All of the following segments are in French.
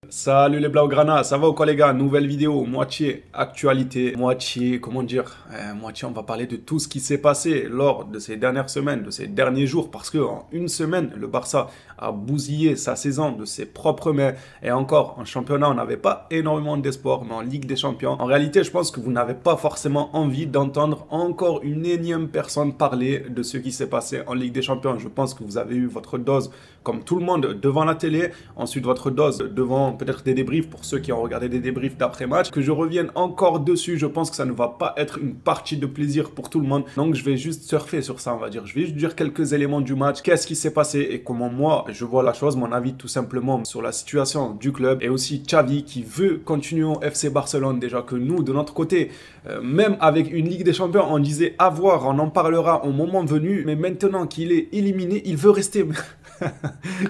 Salut les Blaugrana, ça va ou quoi les gars? Nouvelle vidéo, moitié actualité, moitié, comment dire, moitié on va parler de tout ce qui s'est passé lors de ces dernières semaines, de ces derniers jours, parce que en une semaine, le Barça a bousillé sa saison de ses propres mains, et encore, en championnat, on n'avait pas énormément d'espoir, mais en Ligue des Champions, en réalité, je pense que vous n'avez pas forcément envie d'entendre encore une énième personne parler de ce qui s'est passé en Ligue des Champions. Je pense que vous avez eu votre dose, comme tout le monde, devant la télé, ensuite votre dose devant peut-être des débriefs pour ceux qui ont regardé des débriefs d'après-match. Que je revienne encore dessus, je pense que ça ne va pas être une partie de plaisir pour tout le monde. Donc je vais juste surfer sur ça, on va dire. Je vais juste dire quelques éléments du match, qu'est-ce qui s'est passé et comment moi je vois la chose, mon avis tout simplement sur la situation du club. Et aussi Xavi qui veut continuer au FC Barcelone. Déjà que nous, de notre côté, même avec une Ligue des Champions, on disait à voir, on en parlera au moment venu. Mais maintenant qu'il est éliminé, il veut rester.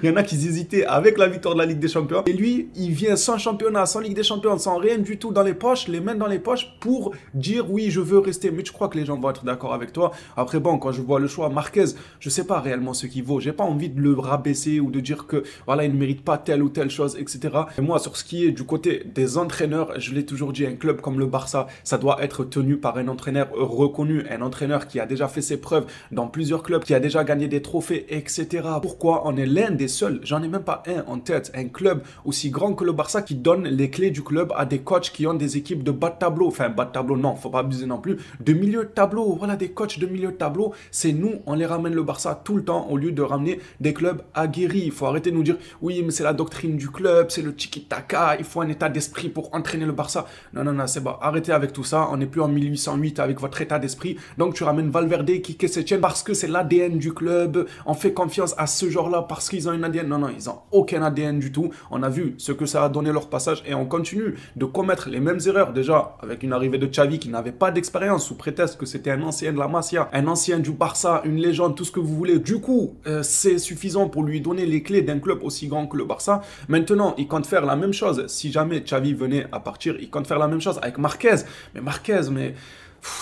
Il y en a qui hésitaient avec la victoire de la Ligue des Champions. Et lui, il vient sans championnat, sans Ligue des Champions, sans rien du tout dans les poches, les mains dans les poches pour dire oui, je veux rester. Mais je crois que les gens vont être d'accord avec toi. Après, bon, quand je vois le choix, Marquez, je sais pas réellement ce qu'il vaut. J'ai pas envie de le rabaisser ou de dire que voilà, il ne mérite pas telle ou telle chose, etc. Et moi, sur ce qui est du côté des entraîneurs, je l'ai toujours dit, un club comme le Barça, ça doit être tenu par un entraîneur reconnu, un entraîneur qui a déjà fait ses preuves dans plusieurs clubs, qui a déjà gagné des trophées, etc. Pourquoi on est l'un des seuls, j'en ai même pas un en tête, un club aussi grand que le Barça qui donne les clés du club à des coachs qui ont des équipes de bas de tableau, enfin bas de tableau non, faut pas abuser non plus, de milieu de tableau, voilà des coachs de milieu de tableau, c'est nous, on les ramène le Barça tout le temps au lieu de ramener des clubs aguerris. Il faut arrêter de nous dire oui mais c'est la doctrine du club, c'est le tiki-taka, il faut un état d'esprit pour entraîner le Barça. Non non non, c'est bon, arrêtez avec tout ça, on n'est plus en 1808 avec votre état d'esprit, donc tu ramènes Valverde, Quique Setién parce que c'est l'ADN du club, on fait confiance à ce genre-là parce qu'ils ont un ADN. Non, non, ils n'ont aucun ADN du tout. On a vu ce que ça a donné leur passage et on continue de commettre les mêmes erreurs. Déjà, avec une arrivée de Xavi qui n'avait pas d'expérience sous prétexte que c'était un ancien de la Masia, un ancien du Barça, une légende, tout ce que vous voulez. Du coup, c'est suffisant pour lui donner les clés d'un club aussi grand que le Barça. Maintenant, il compte faire la même chose. Si jamais Xavi venait à partir, il compte faire la même chose avec Marquez. Mais Marquez, mais...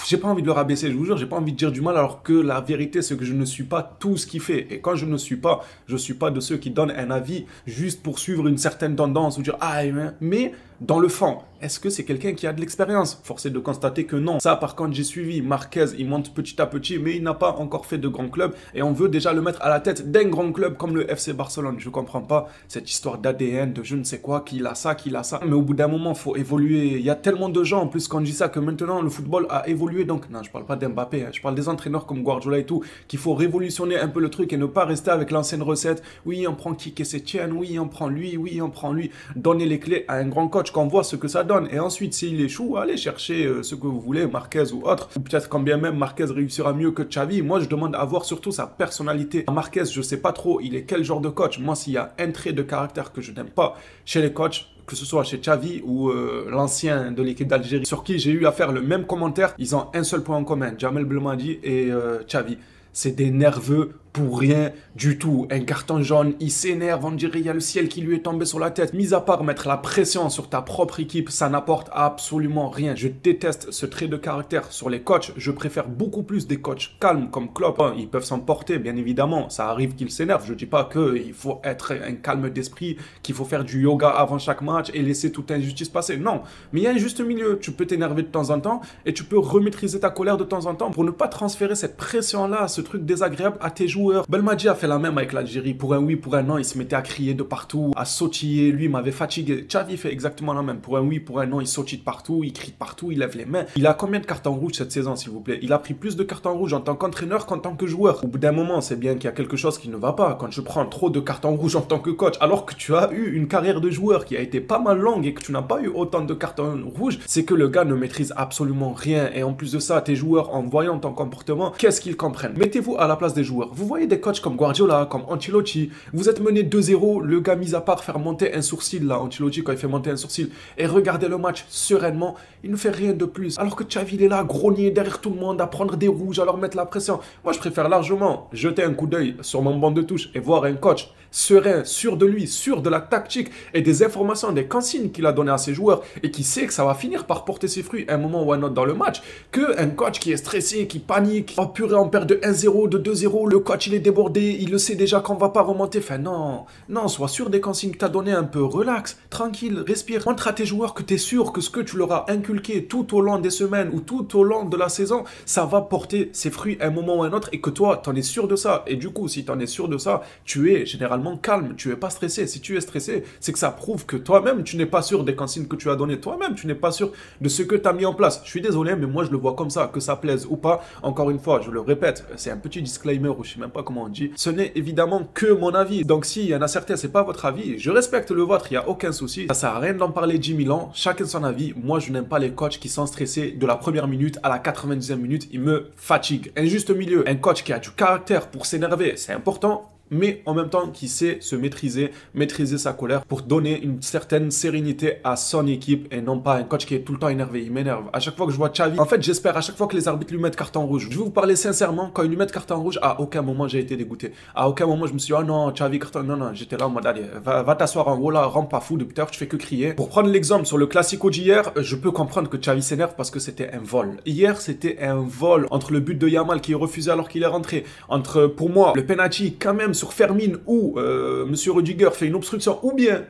j'ai pas envie de le rabaisser, je vous jure, j'ai pas envie de dire du mal alors que la vérité c'est que je ne suis pas tout ce qu'il fait. Et quand je ne suis pas, je suis pas de ceux qui donnent un avis juste pour suivre une certaine tendance ou dire ah mais dans le fond, est-ce que c'est quelqu'un qui a de l'expérience? Force est de constater que non. Ça par contre j'ai suivi, Marquez il monte petit à petit mais il n'a pas encore fait de grand club et on veut déjà le mettre à la tête d'un grand club comme le FC Barcelone. Je comprends pas cette histoire d'ADN, de je ne sais quoi, qu'il a ça, qu'il a ça. Mais au bout d'un moment faut évoluer. Il y a tellement de gens en plus quand je dis ça que maintenant le football a évolué. Donc non, je parle pas d'Mbappé, hein. Je parle des entraîneurs comme Guardiola et tout, qu'il faut révolutionner un peu le truc et ne pas rester avec l'ancienne recette. Oui, on prend Quique Setién, oui, on prend lui, oui, on prend lui. Donner les clés à un grand coach qu'on voit ce que ça donne. Et ensuite, s'il échoue, allez chercher ce que vous voulez, Marquez ou autre. Ou peut-être quand bien même Marquez réussira mieux que Xavi. Moi, je demande à voir surtout sa personnalité. Marquez, je sais pas trop, il est quel genre de coach. Moi, s'il y a un trait de caractère que je n'aime pas chez les coachs, que ce soit chez Xavi ou l'ancien de l'équipe d'Algérie, sur qui j'ai eu à faire le même commentaire, ils ont un seul point en commun, Djamel Belmadi et Xavi. C'est des nerveux pour rien du tout. Un carton jaune, il s'énerve, on dirait il y a le ciel qui lui est tombé sur la tête. Mis à part mettre la pression sur ta propre équipe, ça n'apporte absolument rien. Je déteste ce trait de caractère sur les coachs. Je préfère beaucoup plus des coachs calmes comme Klopp. Ils peuvent s'emporter, bien évidemment. Ça arrive qu'ils s'énervent. Je dis pas qu'il faut être un calme d'esprit, qu'il faut faire du yoga avant chaque match et laisser toute injustice passer. Non, mais il y a un juste milieu. Tu peux t'énerver de temps en temps et tu peux remaîtriser ta colère de temps en temps pour ne pas transférer cette pression-là, ce truc désagréable à tes joueurs. Belmadi a fait la même avec l'Algérie. Pour un oui, pour un non, il se mettait à crier de partout, à sautiller. Lui, m'avait fatigué. Xavi fait exactement la même. Pour un oui, pour un non, il sautille de partout, il crie de partout, il lève les mains. Il a combien de cartons rouges cette saison, s'il vous plaît? Il a pris plus de cartons rouges en tant qu'entraîneur qu'en tant que joueur. Au bout d'un moment, c'est bien qu'il y a quelque chose qui ne va pas. Quand je prends trop de cartons rouges en tant que coach, alors que tu as eu une carrière de joueur qui a été pas mal longue et que tu n'as pas eu autant de cartons rouges, c'est que le gars ne maîtrise absolument rien. Et en plus de ça, tes joueurs, en voyant ton comportement, qu'est-ce qu'ils comprennent? Mettez-vous à la place des joueurs. Vous voyez des coachs comme Guardiola, comme Ancelotti, vous êtes mené 2-0, le gars mis à part faire monter un sourcil là, Ancelotti quand il fait monter un sourcil, et regardez le match sereinement, il ne fait rien de plus. Alors que Xavi il est là, grogner derrière tout le monde, à prendre des rouges, à leur mettre la pression. Moi je préfère largement jeter un coup d'œil sur mon banc de touche et voir un coach serein, sûr de lui, sûr de la tactique et des informations, des consignes qu'il a données à ses joueurs et qui sait que ça va finir par porter ses fruits à un moment ou à un autre dans le match, qu'un coach qui est stressé, qui panique, oh purée, on perd de 1-0, de 2-0, le coach il est débordé, il le sait déjà qu'on va pas remonter. Enfin non, non, sois sûr des consignes que tu as données, un peu relax, tranquille, respire. Montre à tes joueurs que tu es sûr que ce que tu leur as inculqué tout au long des semaines ou tout au long de la saison, ça va porter ses fruits à un moment ou à un autre et que toi, tu en es sûr de ça. Et du coup, si tu en es sûr de ça, tu es généralement calme, tu es pas stressé. Si tu es stressé, c'est que ça prouve que toi-même, tu n'es pas sûr des consignes que tu as données. Toi-même, tu n'es pas sûr de ce que tu as mis en place. Je suis désolé, mais moi, je le vois comme ça, que ça plaise ou pas. Encore une fois, je le répète, c'est un petit disclaimer ou je sais même pas comment on dit. Ce n'est évidemment que mon avis. Donc, s'il y en a certains, c'est pas votre avis, je respecte le vôtre, il n'y a aucun souci. Ça sert à rien d'en parler 10 000 ans. Chacun son avis. Moi, je n'aime pas les coachs qui sont stressés de la première minute à la 90e minute. Ils me fatiguent. Un juste milieu, un coach qui a du caractère pour s'énerver, c'est important, mais en même temps qui sait se maîtriser, maîtriser sa colère pour donner une certaine sérénité à son équipe et non pas un coach qui est tout le temps énervé. Il m'énerve. À chaque fois que je vois Xavi, en fait, j'espère à chaque fois que les arbitres lui mettent carton rouge. Je vais vous parler sincèrement, quand ils lui mettent carton rouge, à aucun moment j'ai été dégoûté. À aucun moment je me suis dit, oh non, Xavi, carton, non, non, j'étais là en mode, allez, va t'asseoir en haut là, rentre pas fou, depuis tout à l'heure, tu fais que crier. Pour prendre l'exemple sur le Classico d'hier, je peux comprendre que Xavi s'énerve parce que c'était un vol. Hier, c'était un vol entre le but de Yamal qui est refusé alors qu'il est rentré, entre, pour moi, le penalty quand même sur Fermin où Monsieur Rudiger fait une obstruction, ou bien,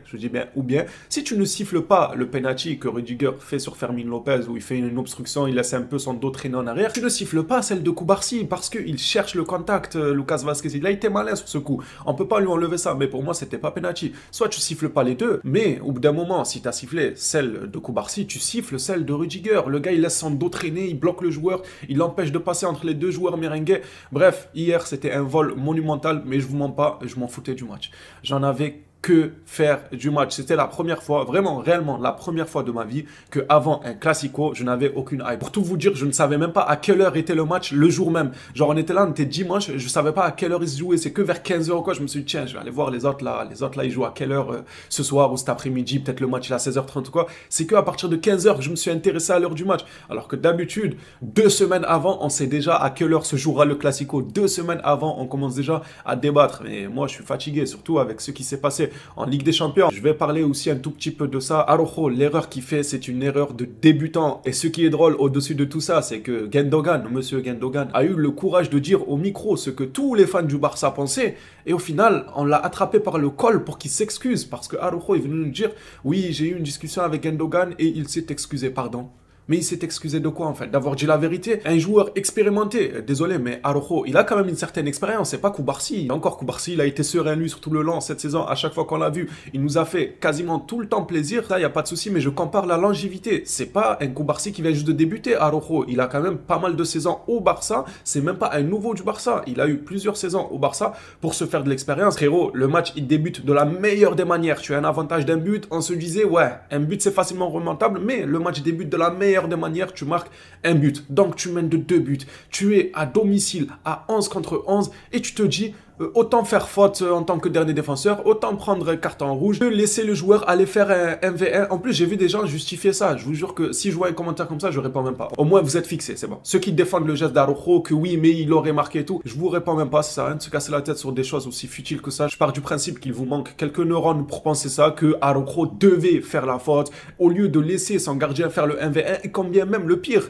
je dis bien, ou bien, si tu ne siffles pas le penalty que Rudiger fait sur Fermin Lopez, où il fait une obstruction, il laisse un peu son dos traîner en arrière, tu ne siffles pas celle de Cubarsí, parce qu'il cherche le contact, Lucas Vazquez, il a été malin sur ce coup, on peut pas lui enlever ça, mais pour moi, c'était pas penalty. Soit tu siffles pas les deux, mais au bout d'un moment, si tu as sifflé celle de Cubarsí, tu siffles celle de Rudiger, le gars, il laisse son dos traîner, il bloque le joueur, il l'empêche de passer entre les deux joueurs merengues. Bref, hier, c'était un vol monumental, mais je vous mens pas, je m'en foutais du match. J'en avais que faire du match. C'était la première fois, vraiment, réellement, la première fois de ma vie qu'avant un Classico, je n'avais aucune hype. Pour tout vous dire, je ne savais même pas à quelle heure était le match le jour même. Genre, on était là, on était dimanche, je ne savais pas à quelle heure ils se jouaient. C'est que vers 15h ou quoi, je me suis dit, tiens, je vais aller voir les autres là. Les autres là, ils jouent à quelle heure ce soir ou cet après-midi, peut-être le match il est à 16h30 ou quoi. C'est qu'à partir de 15h que je me suis intéressé à l'heure du match. Alors que d'habitude, 2 semaines avant, on sait déjà à quelle heure se jouera le Classico. 2 semaines avant, on commence déjà à débattre. Mais moi, je suis fatigué, surtout avec ce qui s'est passé en Ligue des Champions. Je vais parler aussi un tout petit peu de ça. Araujo, l'erreur qu'il fait, c'est une erreur de débutant. Et ce qui est drôle au-dessus de tout ça, c'est que Gundogan, monsieur Gundogan, a eu le courage de dire au micro ce que tous les fans du Barça pensaient. Et au final, on l'a attrapé par le col pour qu'il s'excuse. Parce que Araujo est venu nous dire, oui, j'ai eu une discussion avec Gundogan et il s'est excusé, pardon. Mais il s'est excusé de quoi en fait? D'avoir dit la vérité? Un joueur expérimenté, désolé, mais Araujo, il a quand même une certaine expérience, c'est pas Cubarsí. Encore Cubarsí, il a été serein lui sur tout le long cette saison, à chaque fois qu'on l'a vu, il nous a fait quasiment tout le temps plaisir, ça y a pas de souci, mais je compare la longévité. C'est pas un Cubarsí qui vient juste de débuter, Araujo, il a quand même pas mal de saisons au Barça, c'est même pas un nouveau du Barça, il a eu plusieurs saisons au Barça pour se faire de l'expérience. Frérot, le match il débute de la meilleure des manières, tu as un avantage d'un but, on se disait ouais, un but c'est facilement remontable, mais le match débute de la meilleure des manières, tu marques un but. Donc tu mènes de 2 buts. Tu es à domicile à 11 contre 11 et tu te dis autant faire faute en tant que dernier défenseur, autant prendre un carton rouge, laisser le joueur aller faire un 1v1. En plus, j'ai vu des gens justifier ça. Je vous jure que si je vois un commentaire comme ça, je réponds même pas. Au moins, vous êtes fixés, c'est bon. Ceux qui défendent le geste d'Araujo, que oui, mais il aurait marqué et tout, je vous réponds même pas. Ça sert à rien de se casser la tête sur des choses aussi futiles que ça. Je pars du principe qu'il vous manque quelques neurones pour penser ça, que Araujo devait faire la faute, au lieu de laisser son gardien faire le 1v1. Et combien même le pire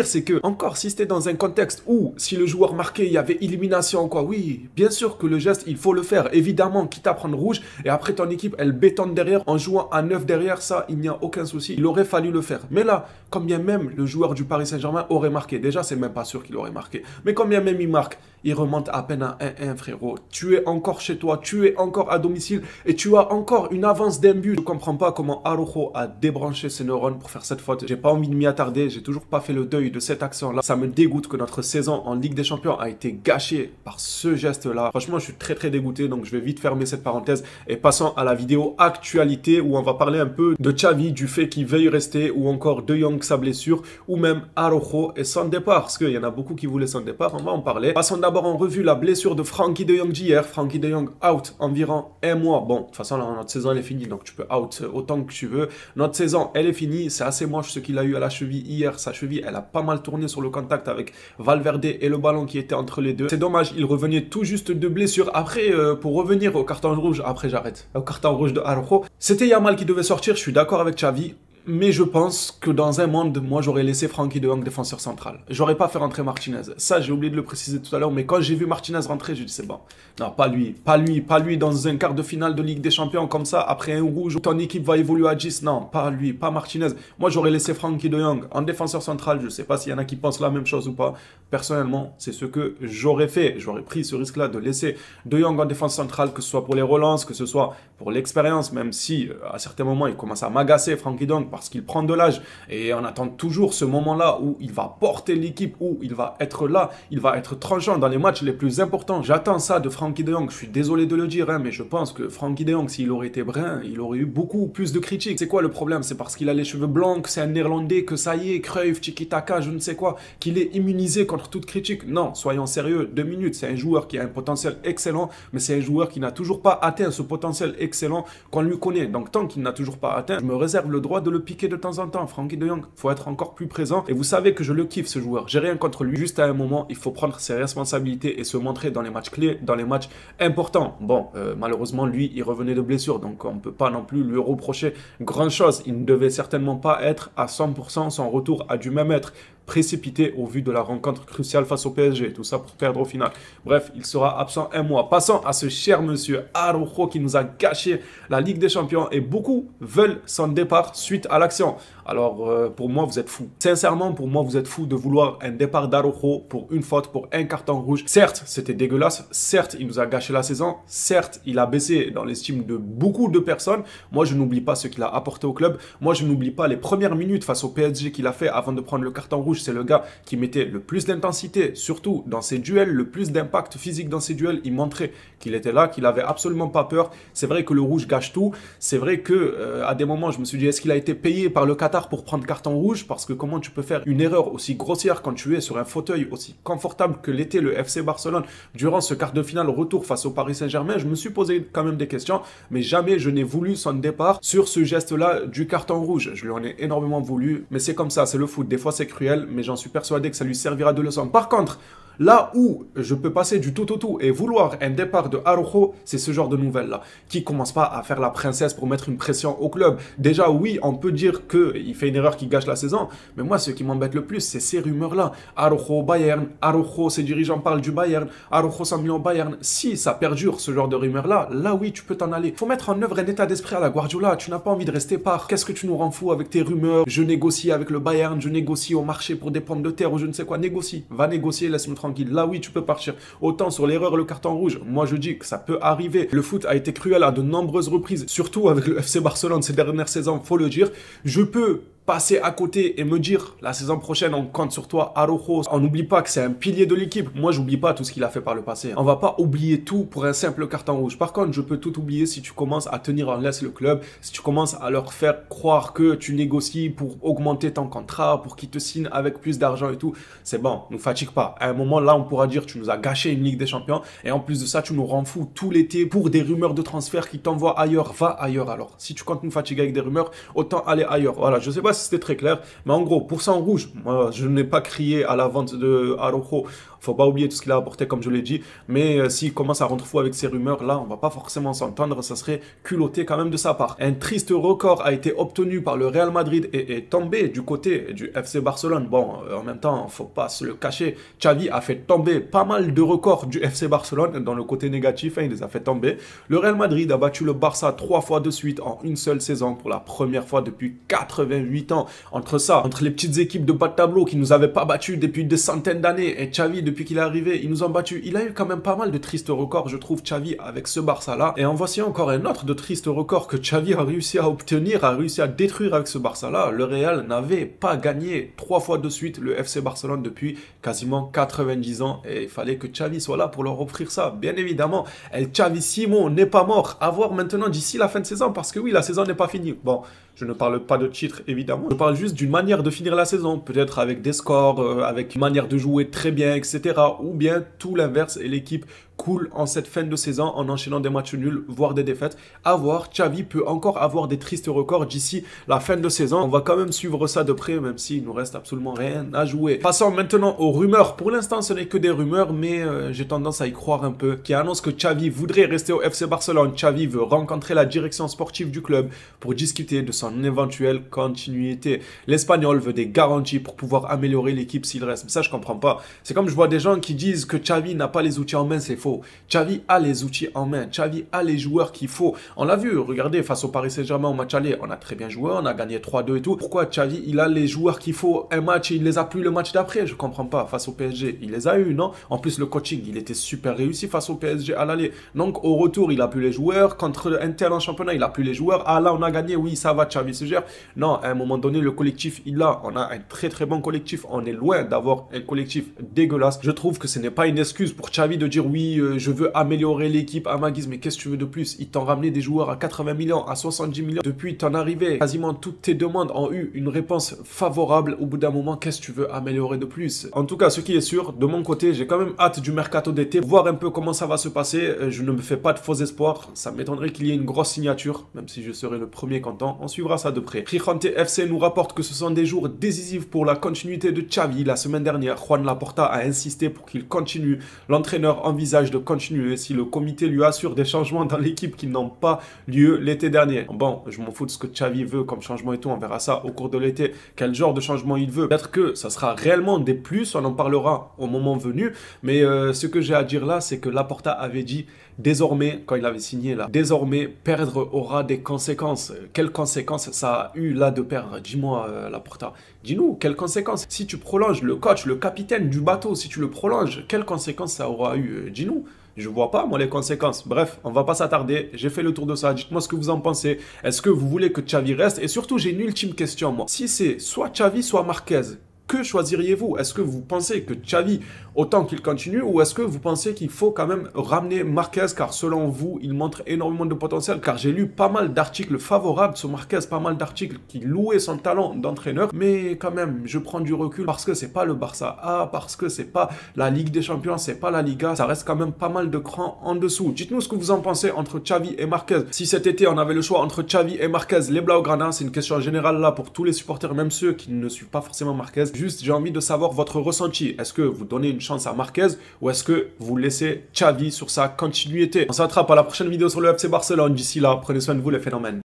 c'est que, encore si c'était dans un contexte où, si le joueur marquait, il y avait élimination, quoi, oui, bien sûr que le geste, il faut le faire. Évidemment, quitte à prendre rouge, et après ton équipe, elle bétonne derrière, en jouant à 9 derrière, ça, il n'y a aucun souci. Il aurait fallu le faire. Mais là, combien même le joueur du Paris Saint-Germain aurait marqué, déjà, c'est même pas sûr qu'il aurait marqué. Mais combien même il marque, il remonte à peine à 1-1, frérot. Tu es encore chez toi, tu es encore à domicile, et tu as encore une avance d'un but. Je comprends pas comment Araujo a débranché ses neurones pour faire cette faute. J'ai pas envie de m'y attarder, j'ai toujours pas fait le deuil de cette action-là. Ça me dégoûte que notre saison en Ligue des Champions a été gâchée par ce geste-là. Franchement, je suis très dégoûté, donc je vais vite fermer cette parenthèse et passons à la vidéo actualité où on va parler un peu de Xavi, du fait qu'il veuille rester, ou encore De Jong, sa blessure, ou même Araujo et son départ, parce qu'il y en a beaucoup qui voulaient son départ, on va en parler. Passons d'abord d'abord en revue la blessure de Frenkie de Jong d'hier. Frenkie de Jong out environ un mois. Bon, de toute façon, là, notre saison, elle est finie, donc tu peux out autant que tu veux. Notre saison, elle est finie. C'est assez moche ce qu'il a eu à la cheville hier. Sa cheville, elle a pas mal tourné sur le contact avec Valverde et le ballon qui était entre les deux. C'est dommage, il revenait tout juste de blessure. Après, pour revenir au carton rouge, après j'arrête, au carton rouge de Araujo, c'était Yamal qui devait sortir, je suis d'accord avec Xavi. Mais je pense que dans un monde, moi j'aurais laissé Frenkie de Jong défenseur central. J'aurais pas fait rentrer Martinez. Ça, j'ai oublié de le préciser tout à l'heure, mais quand j'ai vu Martinez rentrer, j'ai dit c'est bon. Non, pas lui, pas lui, pas lui dans un quart de finale de Ligue des Champions comme ça, après un rouge où ton équipe va évoluer à 10. Non, pas lui, pas Martinez. Moi j'aurais laissé Frenkie de Jong en défenseur central. Je sais pas s'il y en a qui pensent la même chose ou pas. Personnellement, c'est ce que j'aurais fait. J'aurais pris ce risque-là de laisser de Jong en défense centrale, que ce soit pour les relances, que ce soit pour l'expérience, même si à certains moments il commence à m'agacer Frenkie de Jong parce qu'il prend de l'âge et on attend toujours ce moment-là où il va porter l'équipe, où il va être là, il va être tranchant dans les matchs les plus importants. J'attends ça de Frenkie de Jong, je suis désolé de le dire, hein, mais je pense que Frenkie de Jong, s'il aurait été brun, il aurait eu beaucoup plus de critiques. C'est quoi le problème? C'est parce qu'il a les cheveux blancs, que c'est un néerlandais, que ça y est, Cruyff, Tiki-Taka, je ne sais quoi, qu'il est immunisé contre toute critique. Non, soyons sérieux, 2 minutes, c'est un joueur qui a un potentiel excellent, mais c'est un joueur qui n'a toujours pas atteint ce potentiel excellent qu'on lui connaît. Donc tant qu'il n'a toujours pas atteint, je me réserve le droit de le piquer de temps en temps. Frenkie de Jong, faut être encore plus présent. Et vous savez que je le kiffe ce joueur. J'ai rien contre lui. Juste à un moment, il faut prendre ses responsabilités et se montrer dans les matchs clés, dans les matchs importants. Bon, malheureusement, lui, il revenait de blessure. Donc on ne peut pas non plus lui reprocher grand chose. Il ne devait certainement pas être à 100%. Son retour a dû même être précipité au vu de la rencontre cruciale face au PSG. Tout ça pour perdre au final. Bref, il sera absent un mois. Passons à ce cher monsieur Araujo qui nous a gâché la Ligue des Champions et beaucoup veulent son départ suite à l'action. Alors, pour moi, vous êtes fous. Sincèrement, pour moi, vous êtes fous de vouloir un départ d'Araujo pour une faute, pour un carton rouge. Certes, c'était dégueulasse. Certes, il nous a gâché la saison. Certes, il a baissé dans l'estime de beaucoup de personnes. Moi, je n'oublie pas ce qu'il a apporté au club. Moi, je n'oublie pas les premières minutes face au PSG qu'il a fait avant de prendre le carton rouge. C'est le gars qui mettait le plus d'intensité, surtout dans ses duels, le plus d'impact physique dans ses duels. Il montrait qu'il était là, qu'il avait absolument pas peur. C'est vrai que le rouge gâche tout. C'est vrai que à des moments, je me suis dit, est-ce qu'il a été payé par le Qatar pour prendre carton rouge? Parce que comment tu peux faire une erreur aussi grossière quand tu es sur un fauteuil aussi confortable que l'était le FC Barcelone durant ce quart de finale retour face au Paris Saint-Germain? Je me suis posé quand même des questions, mais jamais je n'ai voulu son départ sur ce geste-là du carton rouge. Je lui en ai énormément voulu, mais c'est comme ça, c'est le foot. Des fois, c'est cruel, mais j'en suis persuadé que ça lui servira de leçon. Par contre, là où je peux passer du tout au tout et vouloir un départ de Araujo, c'est ce genre de nouvelles-là, qui ne commence pas à faire la princesse pour mettre une pression au club. Déjà, oui, on peut dire qu'il fait une erreur qui gâche la saison, mais moi, ce qui m'embête le plus, c'est ces rumeurs-là. Araujo, Bayern, Araujo, ses dirigeants parlent du Bayern, Araujo 100 millions Bayern. Si ça perdure, ce genre de rumeurs-là, là oui, tu peux t'en aller. Faut mettre en œuvre un état d'esprit à la Guardiola. Tu n'as pas envie de rester par. Qu'est-ce que tu nous rends fou avec tes rumeurs? Je négocie avec le Bayern, je négocie au marché pour des pommes de terre ou je ne sais quoi. Négocie, va négocier, laisse-nous tranquille. Là oui, tu peux partir. Autant sur l'erreur, le carton rouge, moi je dis que ça peut arriver. Le foot a été cruel à de nombreuses reprises, surtout avec le FC Barcelone ces dernières saisons, faut le dire. Je peux passer à côté et me dire la saison prochaine on compte sur toi Araujo, on n'oublie pas que c'est un pilier de l'équipe. Moi j'oublie pas tout ce qu'il a fait par le passé, on va pas oublier tout pour un simple carton rouge. Par contre je peux tout oublier si tu commences à tenir en laisse le club, si tu commences à leur faire croire que tu négocies pour augmenter ton contrat, pour qu'ils te signent avec plus d'argent et tout. C'est bon, nous fatigue pas. À un moment là on pourra dire tu nous as gâché une Ligue des Champions et en plus de ça tu nous rends fous tout l'été pour des rumeurs de transfert qui t'envoient ailleurs. Va ailleurs alors. Si tu comptes nous fatiguer avec des rumeurs, autant aller ailleurs. Voilà, je sais pas si c'était très clair, mais en gros, pour 100 rouge, moi, je n'ai pas crié à la vente de Araujo. Faut pas oublier tout ce qu'il a apporté, comme je l'ai dit. Mais s'il commence à rendre fou avec ces rumeurs-là, on va pas forcément s'entendre. Ça serait culotté quand même de sa part. Un triste record a été obtenu par le Real Madrid et est tombé du côté du FC Barcelone. Bon, en même temps, faut pas se le cacher. Xavi a fait tomber pas mal de records du FC Barcelone dans le côté négatif. Hein, il les a fait tomber. Le Real Madrid a battu le Barça 3 fois de suite en une seule saison pour la première fois depuis 88 ans. Entre ça, entre les petites équipes de bas de tableau qui nous avaient pas battus depuis des centaines d'années et Xavi depuis qu'il est arrivé, ils nous ont battus. Il a eu quand même pas mal de tristes records, je trouve, Xavi, avec ce Barça-là. Et en voici encore un autre de tristes records que Xavi a réussi à obtenir, a réussi à détruire avec ce Barça-là. Le Real n'avait pas gagné 3 fois de suite le FC Barcelone depuis quasiment 90 ans. Et il fallait que Xavi soit là pour leur offrir ça. Bien évidemment, El Xavi-Simon n'est pas mort. À voir maintenant d'ici la fin de saison, parce que oui, la saison n'est pas finie. Bon, je ne parle pas de titre, évidemment. évidemment. Je parle juste d'une manière de finir la saison, peut-être avec des scores, avec une manière de jouer très bien, etc. Ou bien tout l'inverse et l'équipe cool en cette fin de saison en enchaînant des matchs nuls, voire des défaites. À voir, Xavi peut encore avoir des tristes records d'ici la fin de saison. On va quand même suivre ça de près, même s'il nous reste absolument rien à jouer. Passons maintenant aux rumeurs. Pour l'instant, ce n'est que des rumeurs, mais j'ai tendance à y croire un peu. Qui annonce que Xavi voudrait rester au FC Barcelone. Xavi veut rencontrer la direction sportive du club pour discuter de son éventuelle continuité. L'Espagnol veut des garanties pour pouvoir améliorer l'équipe s'il reste. Mais ça, je comprends pas. C'est comme je vois des gens qui disent que Xavi n'a pas les outils en main, c'est faux. Xavi a les outils en main. Xavi a les joueurs qu'il faut. On l'a vu, regardez, face au Paris Saint-Germain au match aller, on a très bien joué, on a gagné 3-2 et tout. Pourquoi Xavi, il a les joueurs qu'il faut un match et il les a plus le match d'après? Je comprends pas. Face au PSG, il les a eu, non? En plus, le coaching, il était super réussi face au PSG à l'aller. Donc, au retour, il a plus les joueurs. Contre Inter en championnat, il a plus les joueurs. Ah là, on a gagné, oui, ça va, Xavi se gère. Non, à un moment donné, le collectif, on a un très très bon collectif. On est loin d'avoir un collectif dégueulasse. Je trouve que ce n'est pas une excuse pour Xavi de dire oui, je veux améliorer l'équipe à ma guise, mais qu'est-ce que tu veux de plus? Ils t'ont ramené des joueurs à 80 millions, à 70 millions. Depuis ton arrivée, quasiment toutes tes demandes ont eu une réponse favorable. Au bout d'un moment, qu'est-ce que tu veux améliorer de plus? En tout cas, ce qui est sûr, de mon côté, j'ai quand même hâte du mercato d'été, voir un peu comment ça va se passer. Je ne me fais pas de faux espoirs. Ça m'étonnerait qu'il y ait une grosse signature, même si je serai le premier content. On suivra ça de près. Gijón FC nous rapporte que ce sont des jours décisifs pour la continuité de Xavi. La semaine dernière, Juan Laporta a insisté pour qu'il continue. L'entraîneur envisage de continuer si le comité lui assure des changements dans l'équipe qui n'ont pas lieu l'été dernier. Bon, je m'en fous de ce que Xavi veut comme changement et tout, on verra ça au cours de l'été, quel genre de changement il veut. Peut-être que ça sera réellement des plus, on en parlera au moment venu, mais ce que j'ai à dire là, c'est que Laporta avait dit désormais, quand il avait signé là, désormais perdre aura des conséquences. Quelles conséquences ça a eu là de perdre? Dis-moi Laporta, dis-nous, quelles conséquences? Si tu prolonges le coach, le capitaine du bateau, si tu le prolonges, quelles conséquences ça aura eu? Dis-nous. Je vois pas, moi, les conséquences. Bref, on va pas s'attarder. J'ai fait le tour de ça. Dites-moi ce que vous en pensez. Est-ce que vous voulez que Xavi reste? Et surtout, j'ai une ultime question, moi. Si c'est soit Xavi, soit Marquez, que choisiriez-vous? Est-ce que vous pensez que Xavi, autant qu'il continue, ou est-ce que vous pensez qu'il faut quand même ramener Marquez, car selon vous, il montre énormément de potentiel? Car j'ai lu pas mal d'articles favorables sur Marquez, pas mal d'articles qui louaient son talent d'entraîneur, mais quand même, je prends du recul parce que c'est pas le Barça A, parce que c'est pas la Ligue des Champions, c'est pas la Liga, ça reste quand même pas mal de crans en dessous. Dites-nous ce que vous en pensez entre Xavi et Marquez. Si cet été, on avait le choix entre Xavi et Marquez, les Blaugrana, c'est une question générale là pour tous les supporters, même ceux qui ne suivent pas forcément Marquez. Juste, j'ai envie de savoir votre ressenti. Est-ce que vous donnez une chance à Marquez ou est-ce que vous laissez Xavi sur sa continuité? On s'attrape à la prochaine vidéo sur le FC Barcelone. D'ici là, prenez soin de vous les phénomènes.